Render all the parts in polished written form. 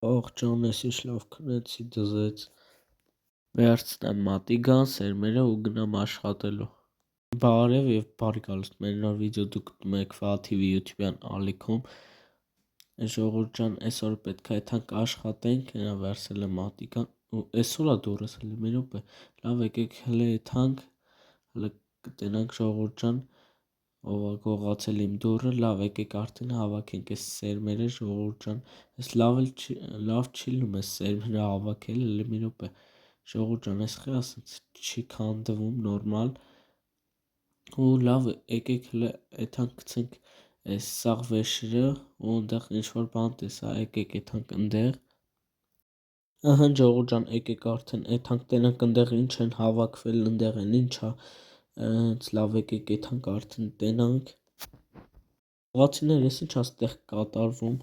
Աղջան էսի շլավ քնեցի դզեց, վերցնեմ մատիգան, սերմերը ու գնամ աշխատելու։ Բարև եւ բարի գալուստ, մեր նոր վիդեո դուք դիտում եք FATV YouTube-յան ալիքում։ Ժողովուրդ ջան, այսօր պետք է եթանք աշխատենք, նա վերցել եմ մատիգան ու այսօր է դուրս հələ մի րոպե։ Լավ, եկեք հələ եթանք, հələ կտենանք ժողովուրդ ջան, ով է գողացել իմ դուռը, լավ, եկեք արդեն հավաքենք այս սերմերը ժողովուրդ ջան, այս լավ չի լինում այս սերմերը հավաքել, հələ մի րոպե։ Ժողովուրդ ջան, այս խի ասենց չի քանդվում նորմալ։ Ու լավ, եկեք հələ եթանք գցենք այս սաղ վեշերը ու այնտեղ ինչ-որ բան տեսա, եկեք եթանք այնտեղ։ Ահա ժողովուրդ ջան, եկեք արդեն եթանք տենանք այնտեղ ինչ են հավաքվել, այնտեղ են ինչա, լավ, եկեք եթանք արդեն տենանք։ Գողացիներ, ես ինչ աստեղ կատարվում։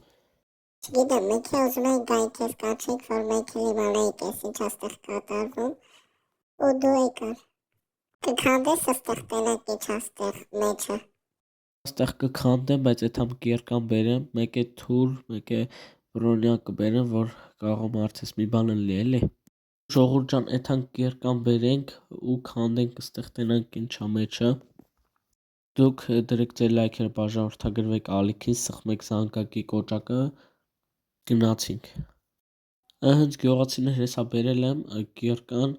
Չգիտեմ, մեկ է ուզում եք գայ քեզ կաչեք, որ մեկ էլ իմանայիք ես ինչ աստեղ կատարվում, ու դու եկար։ Կքանդես աստեղ տենակ ինչ աստեղ մեջը։ Աստեղ կքանդեմ, բայց եթամ կերկան բերեմ, մեկ է թուր, մեկ է բրոնյա կբերեմ, որ կարող արդես մի բան լինի էլի։ Ժողովուրդ ջան, եթանք կերկան բերենք ու քանդենք, աստեղ տենանք ինչա մեջը։ Դուք դրեք ձեր լայքերը, բաժանորդագրվեք ալիքին, սխմեք զանգակի կոճակը, գնացինք։ Հենց գյուղացիներ հեսա բերել եմ կերկան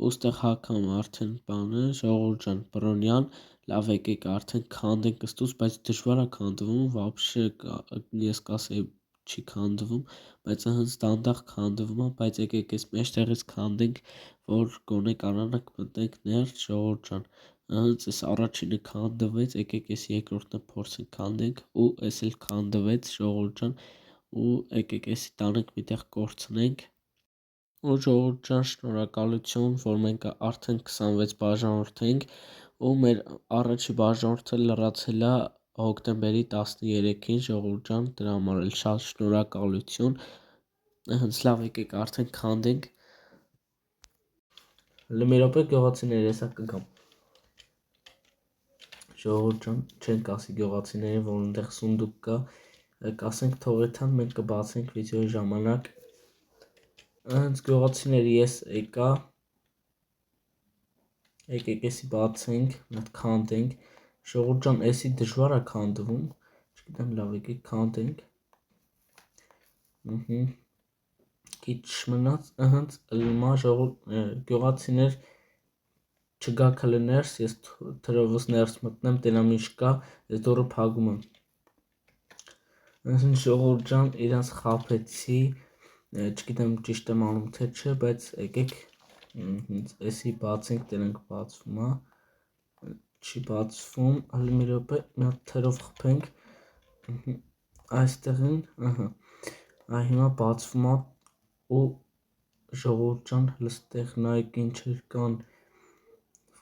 ու ստեղ հակամ արդեն բանը, ժողովուրդ ջան, բրոնյան, լավ եկեք արդեն քանդենք ստուց, բայց դժվար է քանդվում, вообще ես կասեի չի քանդվում, բայց հենց դանդաղ քանդվում է, բայց եկեք այս մեջտեղից քանդենք, որ գոնե կարողանանք մտնենք ներս, ժողովուրդ ջան։ Հենց այս առաջինը քանդվեց, եկեք այս երկրորդը փորձենք քանդենք ու այս էլ քանդվեց, ժողովուրդ ջան, ու եկեք էսի տանենք միտեղ կորցնենք։ Ու ժողովուրդ ջան, շնորհակալություն, որ մենք արդեն 26 բաժանորդ ենք ու մեր առաջի բաժանորդը լրացել է հոկտեմբերի 13-ին, ժողովուրդ ջան, դրա համար էլ շատ շնորհակալություն։ Հենց լավ եկեք արդեն քանդենք։ Հələ մի րոպե գյուղացիներ, հեսա կգամ։ Ժողովուրդ ջան, չենք ասի գյուղացիներին, որ այնտեղ սունդուկ կա, կասենք թող եթան, մենք կբացենք վիդեոյի ժամանակ։ Հենց գյուղացիների ես եկա, եկեք էսի բացենք, մատ քանդենք, ժողովուրդ ջան, էսի դժվար է քանդվում, չգիտեմ, լավ եկեք քանդենք։ Քիչ մնաց, հենց լմա գյուղացիներ չգաք հələ ներս, ես թրովս ներս մտնեմ, տենամ ինչ կա, ես դուռը փակում եմ։ Հենց ժողովուրդ ջան, իրանց խաբեցի, չգիտեմ ճիշտ եմ անում թե չէ, բայց եկեք էսի բացենք, տենանք բացվում է, չի բացվում, հələ մի րոպե, մի հատ թրով խփենք, այստեղին, ահա, այ հիմա բացվում է ու ժողովուրդ ջան, հələ ստեղ նայեք ինչեր կան,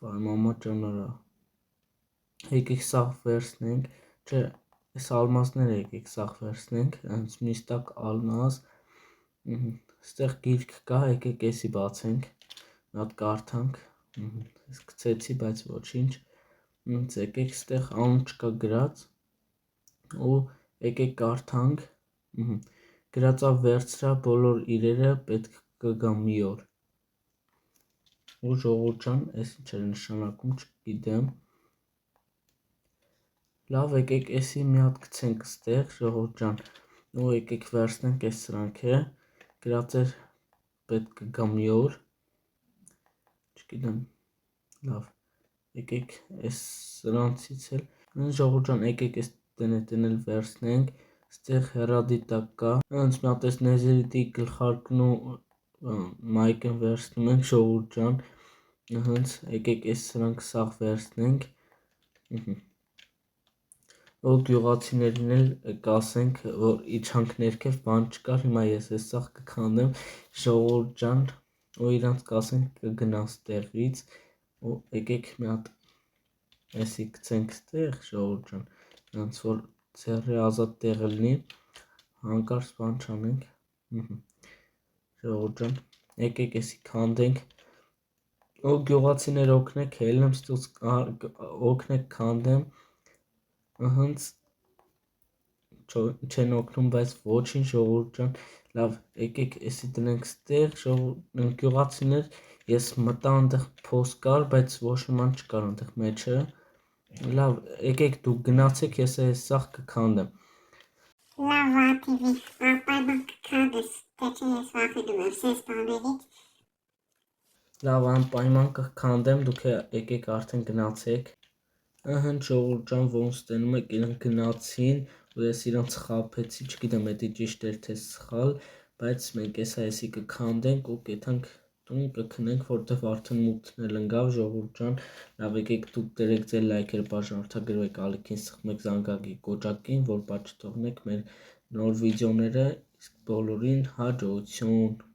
վայ մամա ճանարա, եկեք սաղ վերցնենք, չէ, այս ալմազները եկեք սաղ վերցնենք, հենց միստակ ալմազ, ստեղ գիրք կա, եկեք էսի բացենք, նատ կարդանք, ես գցեցի, բայց ոչինչ, եկեք ստեղ անուն չկա գրած, ու եկեք կարդանք, գրածա վերցրա բոլոր իրերը պետք կգա մի օր։ Ու ժողովուրդ ջան, այս ինչ է նշանակում, չգիտեմ։ Լավ, եկեք էսի մի հատ գցենք ստեղ, ժողովուրդ ջան, ու եկեք վերցնենք այս սրանքը, գրած էր պետք կգա մի օր, չգիտեմ, լավ, եկեք այս սրանցից էլ, ժողովուրդ ջան, եկեք այս տենետեն էլ վերցնենք, ստեղ հեռադիտակ կա, հենց մի հատ այս նեզերիտի գլխարկն ու մայկն վերցնում ենք, ժողովուրդ ջան, հենց եկեք այս սրանք սաղ վերցնենք, ու գյուղացիներին էլ կասենք, որ իջանք ներքև բան չկար, հիմա ես այս սաղ կքանդեմ, ժողովուրդ ջան, ու իրանց կասենք կգնան ստեղից, ու եկեք մի հատ էսի գցենք ստեղ, ժողովուրդ ջան, հենց որ ձեռի ազատ տեղը լինի, հանկարծ բան չանենք, ժողովուրդ ջան, եկեք էսի քանդենք, ու գյուղացիներ օգնեք, ելնեմ ստուց օգնեք քանդեմ, հենց չեն օգնում, բայց ոչինչ ժողովուրդ ջան, Լավ, եկեք էսի դնենք ստեղ, գյուղացիներ, ես մտա այնտեղ փոս կար, բայց ոչ նման չկար այնտեղ մեջը։ Լավ, եկեք դուք գնացեք, ես այս սաղ կքանդեմ։ Լավ, ատիվի, ապայման կքանդես, թե չէ ես վախենում եմ սես բաներից։ Լավ, անպայման կքանդեմ, դուք եկեք արդեն գնացեք։ Ըհն ժողովուրդ ջան, ոնց տենում եք, իրենք գնացին, ու ես իրանց խաբեցի, չգիտեմ էդի ճիշտ էր թե սխալ, բայց մենք էսի կքանդենք ու կեթանք տուն կքնենք, որտեվ արդեն մութն էլ ընկավ, ժողովուրդ ջան, լավ եկեք դուք դրեք ձեր լայքերը, բաժանորդագրվեք, ալիքին սխմեք զանգակի կոճակին, որ բաց չթողնեք մեր նոր վիդեոները, իսկ բոլորին հաջողություն։